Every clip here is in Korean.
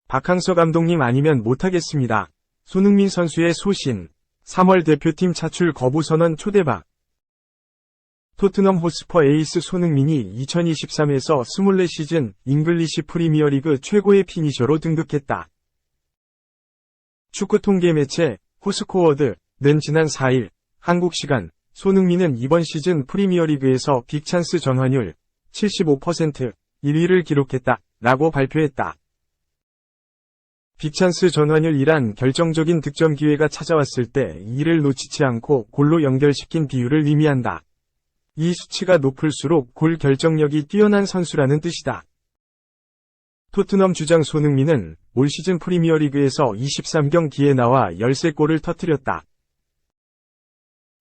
박항서 감독님 아니면 못하겠습니다. 손흥민 선수의 소신. 3월 대표팀 차출 거부 선언 초대박. 토트넘 호스퍼 에이스 손흥민이 2023에서 24시즌 잉글리시 프리미어리그 최고의 피니셔로 등극했다. 축구 통계 매체 후스코어드는 지난 4일 한국 시간 손흥민은 이번 시즌 프리미어리그에서 빅찬스 전환율 75% 1위를 기록했다 라고 발표했다. 빅찬스 전환율이란 결정적인 득점 기회가 찾아왔을 때 이를 놓치지 않고 골로 연결시킨 비율을 의미한다. 이 수치가 높을수록 골 결정력이 뛰어난 선수라는 뜻이다. 토트넘 주장 손흥민은 올 시즌 프리미어리그에서 23경기에 나와 13골을 터뜨렸다.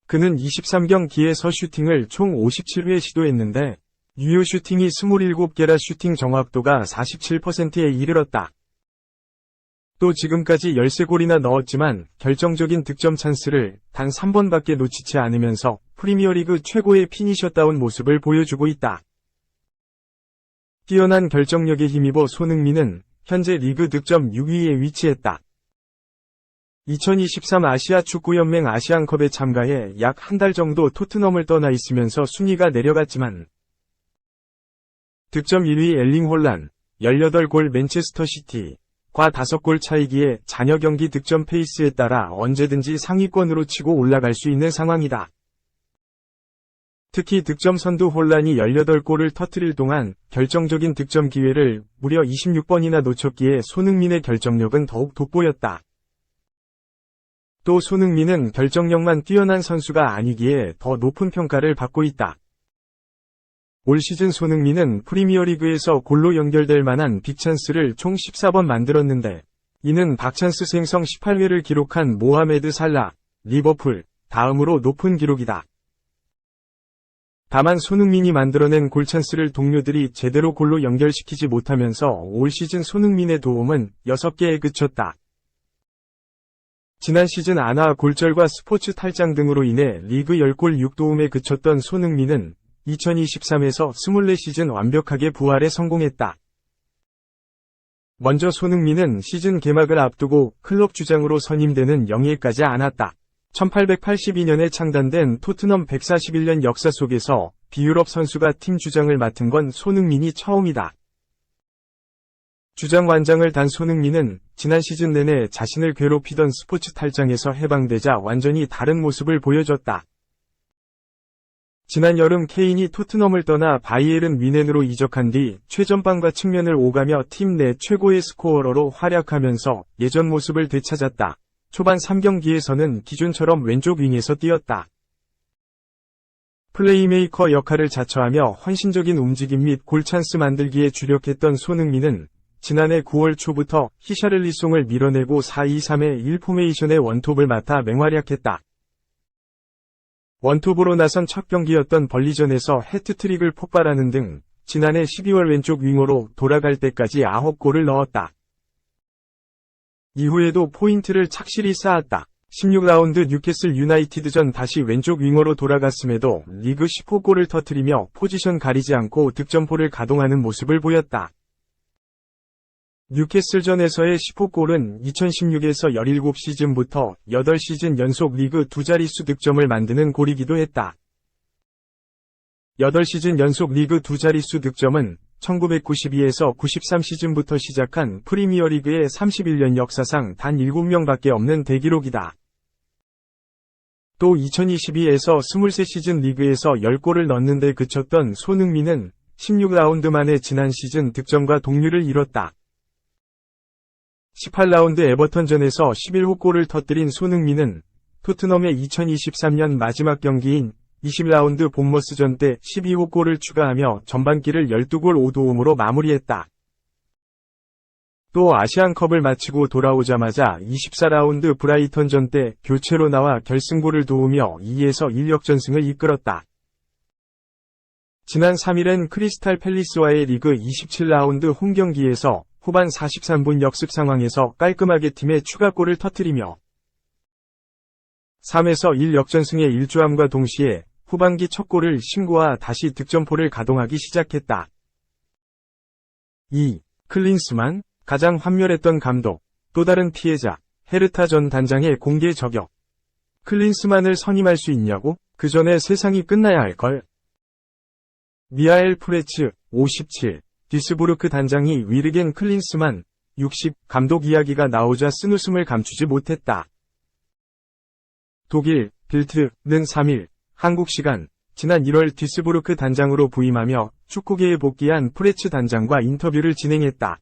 그는 23경기에서 슈팅을 총 57회 시도했는데 유효 슈팅이 27개라 슈팅 정확도가 47%에 이르렀다. 또 지금까지 13골이나 넣었지만 결정적인 득점 찬스를 단 3번밖에 놓치지 않으면서 프리미어리그 최고의 피니셔다운 모습을 보여주고 있다. 뛰어난 결정력에 힘입어 손흥민은 현재 리그 득점 6위에 위치했다. 2023 아시아 축구연맹 아시안컵에 참가해 약 한 달 정도 토트넘을 떠나 있으면서 순위가 내려갔지만 득점 1위 엘링 홀란, 18골 맨체스터 시티, 과 5골 차이기에 잔여 경기 득점 페이스에 따라 언제든지 상위권으로 치고 올라갈 수 있는 상황이다. 특히 득점 선두 홀란이 18골을 터뜨릴 동안 결정적인 득점 기회를 무려 26번이나 놓쳤기에 손흥민의 결정력은 더욱 돋보였다. 또 손흥민은 결정력만 뛰어난 선수가 아니기에 더 높은 평가를 받고 있다. 올 시즌 손흥민은 프리미어리그에서 골로 연결될 만한 빅찬스를 총 14번 만들었는데 이는 박찬스 생성 18회를 기록한 모하메드 살라, 리버풀 다음으로 높은 기록이다. 다만 손흥민이 만들어낸 골찬스를 동료들이 제대로 골로 연결시키지 못하면서 올 시즌 손흥민의 도움은 6개에 그쳤다. 지난 시즌 안와 골절과 스포츠 탈장 등으로 인해 리그 10골 6도움에 그쳤던 손흥민은 2023에서 24시즌 완벽하게 부활에 성공했다. 먼저 손흥민은 시즌 개막을 앞두고 클럽 주장으로 선임되는 영예까지 안았다. 1882년에 창단된 토트넘 141년 역사 속에서 비유럽 선수가 팀 주장을 맡은 건 손흥민이 처음이다. 주장 완장을 단 손흥민은 지난 시즌 내내 자신을 괴롭히던 스포츠 탈장에서 해방되자 완전히 다른 모습을 보여줬다. 지난 여름 케인이 토트넘을 떠나 바이에른 뮌헨으로 이적한 뒤 최전방과 측면을 오가며 팀 내 최고의 스코어러로 활약하면서 예전 모습을 되찾았다. 초반 3경기에서는 기존처럼 왼쪽 윙에서 뛰었다. 플레이메이커 역할을 자처하며 헌신적인 움직임 및 골찬스 만들기에 주력했던 손흥민은 지난해 9월 초부터 히샤를리송을 밀어내고 4-2-3의 1 포메이션의 원톱을 맡아 맹활약했다. 원톱으로 나선 첫 경기였던 벌리전에서 해트트릭을 폭발하는 등 지난해 12월 왼쪽 윙어로 돌아갈 때까지 9골을 넣었다. 이후에도 포인트를 착실히 쌓았다. 16라운드 뉴캐슬 유나이티드전 다시 왼쪽 윙어로 돌아갔음에도 리그 15골을 터뜨리며 포지션 가리지 않고 득점포를 가동하는 모습을 보였다. 뉴캐슬전에서의 15골은 2016에서 17시즌부터 8시즌 연속 리그 2자릿수 득점을 만드는 골이기도 했다. 8시즌 연속 리그 2자릿수 득점은 1992에서 93 시즌부터 시작한 프리미어리그의 31년 역사상 단 7명밖에 없는 대기록이다. 또 2022에서 23시즌 리그에서 10골을 넣는 데 그쳤던 손흥민은 16라운드 만에 지난 시즌 득점과 동률을 이뤘다. 18라운드 에버턴전에서 11호 골을 터뜨린 손흥민은 토트넘의 2023년 마지막 경기인 20라운드 본머스전 때 12호 골을 추가하며 전반기를 12골 5도움으로 마무리했다. 또 아시안컵을 마치고 돌아오자마자 24라운드 브라이턴전 때 교체로 나와 결승골을 도우며 2에서 1역전승을 이끌었다. 지난 3일엔 크리스탈 팰리스와의 리그 27라운드 홈경기에서 후반 43분 역습 상황에서 깔끔하게 팀의 추가골을 터뜨리며 3에서 1 역전승에 일조함과 동시에 후반기 첫 골을 신고하 다시 득점포를 가동하기 시작했다. 2. 클린스만, 가장 환멸했던 감독, 또 다른 피해자, 헤르타 전 단장의 공개 저격. 클린스만을 선임할 수 있냐고? 그 전에 세상이 끝나야 할걸. 미하엘 프레츠, 57, 듀스부르크 단장이 위르겐 클린스만, 60, 감독 이야기가 나오자 쓴웃음을 감추지 못했다. 독일, 빌트는 3일, 한국 시간, 지난 1월 듀스부르크 단장으로 부임하며 축구계에 복귀한 프레츠 단장과 인터뷰를 진행했다.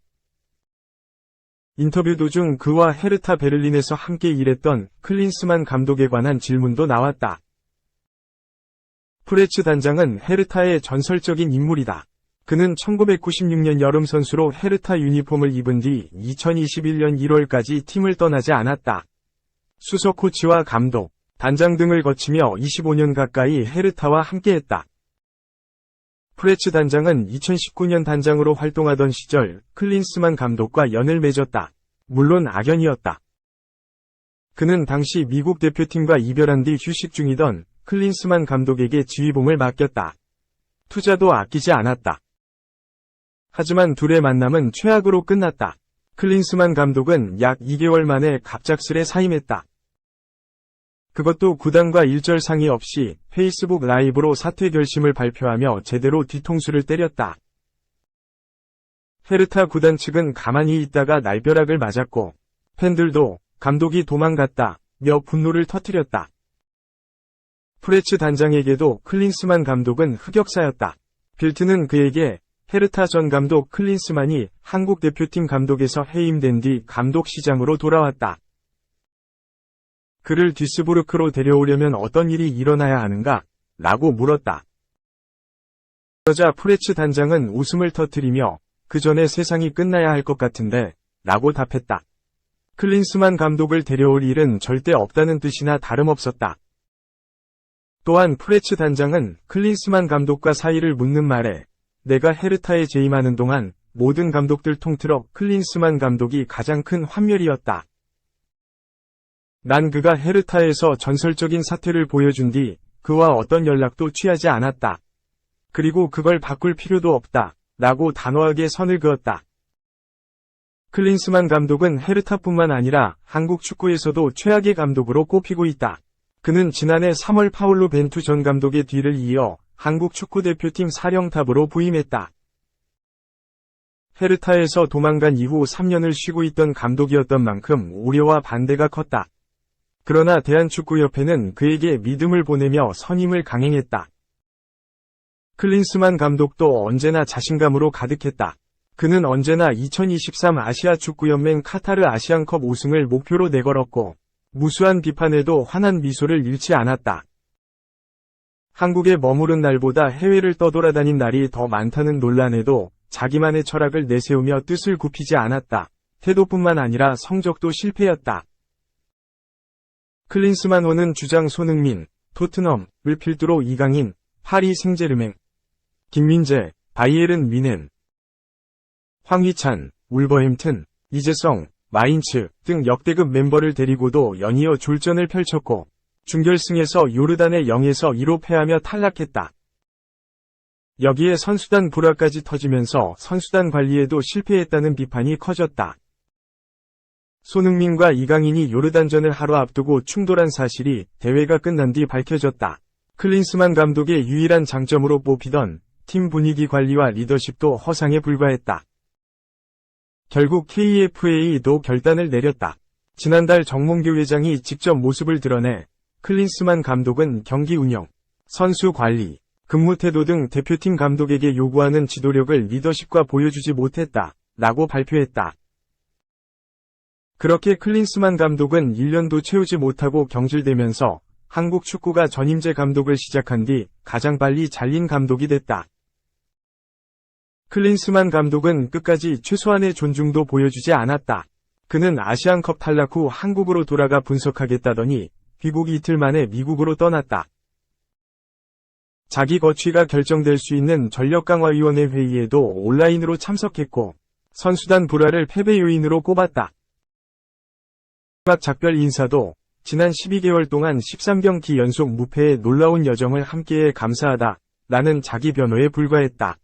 인터뷰 도중 그와 헤르타 베를린에서 함께 일했던 클린스만 감독에 관한 질문도 나왔다. 프레츠 단장은 헤르타의 전설적인 인물이다. 그는 1996년 여름 선수로 헤르타 유니폼을 입은 뒤 2021년 1월까지 팀을 떠나지 않았다. 수석 코치와 감독, 단장 등을 거치며 25년 가까이 헤르타와 함께했다. 프레츠 단장은 2019년 단장으로 활동하던 시절 클린스만 감독과 연을 맺었다. 물론 악연이었다. 그는 당시 미국 대표팀과 이별한 뒤 휴식 중이던 클린스만 감독에게 지휘봉을 맡겼다. 투자도 아끼지 않았다. 하지만 둘의 만남은 최악으로 끝났다. 클린스만 감독은 약 2개월 만에 갑작스레 사임했다. 그것도 구단과 일절 상의 없이 페이스북 라이브로 사퇴 결심을 발표하며 제대로 뒤통수를 때렸다. 헤르타 구단 측은 가만히 있다가 날벼락을 맞았고, 팬들도 감독이 도망갔다며 분노를 터뜨렸다. 프레츠 단장에게도 클린스만 감독은 흑역사였다. 빌트는 그에게 헤르타 전 감독 클린스만이 한국 대표팀 감독에서 해임된 뒤 감독 시장으로 돌아왔다. 그를 듀스부르크로 데려오려면 어떤 일이 일어나야 하는가? 라고 물었다. 그러자 프레츠 단장은 웃음을 터뜨리며 그 전에 세상이 끝나야 할 것 같은데 라고 답했다. 클린스만 감독을 데려올 일은 절대 없다는 뜻이나 다름없었다. 또한 프레츠 단장은 클린스만 감독과 사이를 묻는 말에 내가 헤르타에 재임하는 동안 모든 감독들 통틀어 클린스만 감독이 가장 큰 환멸이었다. 난 그가 헤르타에서 전설적인 사태를 보여준 뒤 그와 어떤 연락도 취하지 않았다. 그리고 그걸 바꿀 필요도 없다. 라고 단호하게 선을 그었다. 클린스만 감독은 헤르타뿐만 아니라 한국 축구에서도 최악의 감독으로 꼽히고 있다. 그는 지난해 3월 파울루 벤투 전 감독의 뒤를 이어 한국 축구대표팀 사령탑으로 부임했다. 헤르타에서 도망간 이후 3년을 쉬고 있던 감독이었던 만큼 우려와 반대가 컸다. 그러나 대한축구협회는 그에게 믿음을 보내며 선임을 강행했다. 클린스만 감독도 언제나 자신감으로 가득했다. 그는 언제나 2023 아시아 축구연맹 카타르 아시안컵 우승을 목표로 내걸었고 무수한 비판에도 환한 미소를 잃지 않았다. 한국에 머무른 날보다 해외를 떠돌아다닌 날이 더 많다는 논란에도 자기만의 철학을 내세우며 뜻을 굽히지 않았다. 태도뿐만 아니라 성적도 실패였다. 클린스만호는 주장 손흥민, 토트넘을 필두로 이강인, 파리 생제르맹, 김민재, 바이에른 뮌헨, 황희찬, 울버햄튼, 이재성, 마인츠 등 역대급 멤버를 데리고도 연이어 졸전을 펼쳤고 준결승에서 요르단의 0에서 2로 패하며 탈락했다. 여기에 선수단 불화까지 터지면서 선수단 관리에도 실패했다는 비판이 커졌다. 손흥민과 이강인이 요르단전을 하루 앞두고 충돌한 사실이 대회가 끝난 뒤 밝혀졌다. 클린스만 감독의 유일한 장점으로 뽑히던 팀 분위기 관리와 리더십도 허상에 불과했다. 결국 KFA도 결단을 내렸다. 지난달 정몽규 회장이 직접 모습을 드러내 클린스만 감독은 경기 운영, 선수 관리, 근무 태도 등 대표팀 감독에게 요구하는 지도력을 리더십과 보여주지 못했다. 라고 발표했다. 그렇게 클린스만 감독은 1년도 채우지 못하고 경질되면서 한국 축구가 전임제 감독을 시작한 뒤 가장 빨리 잘린 감독이 됐다. 클린스만 감독은 끝까지 최소한의 존중도 보여주지 않았다. 그는 아시안컵 탈락 후 한국으로 돌아가 분석하겠다더니 귀국 이틀 만에 미국으로 떠났다. 자기 거취가 결정될 수 있는 전력강화위원회 회의에도 온라인으로 참석했고 선수단 불화를 패배 요인으로 꼽았다. 마지막 작별 인사도 지난 12개월 동안 13경기 연속 무패의 놀라운 여정을 함께해 감사하다 라는 자기 변호에 불과했다.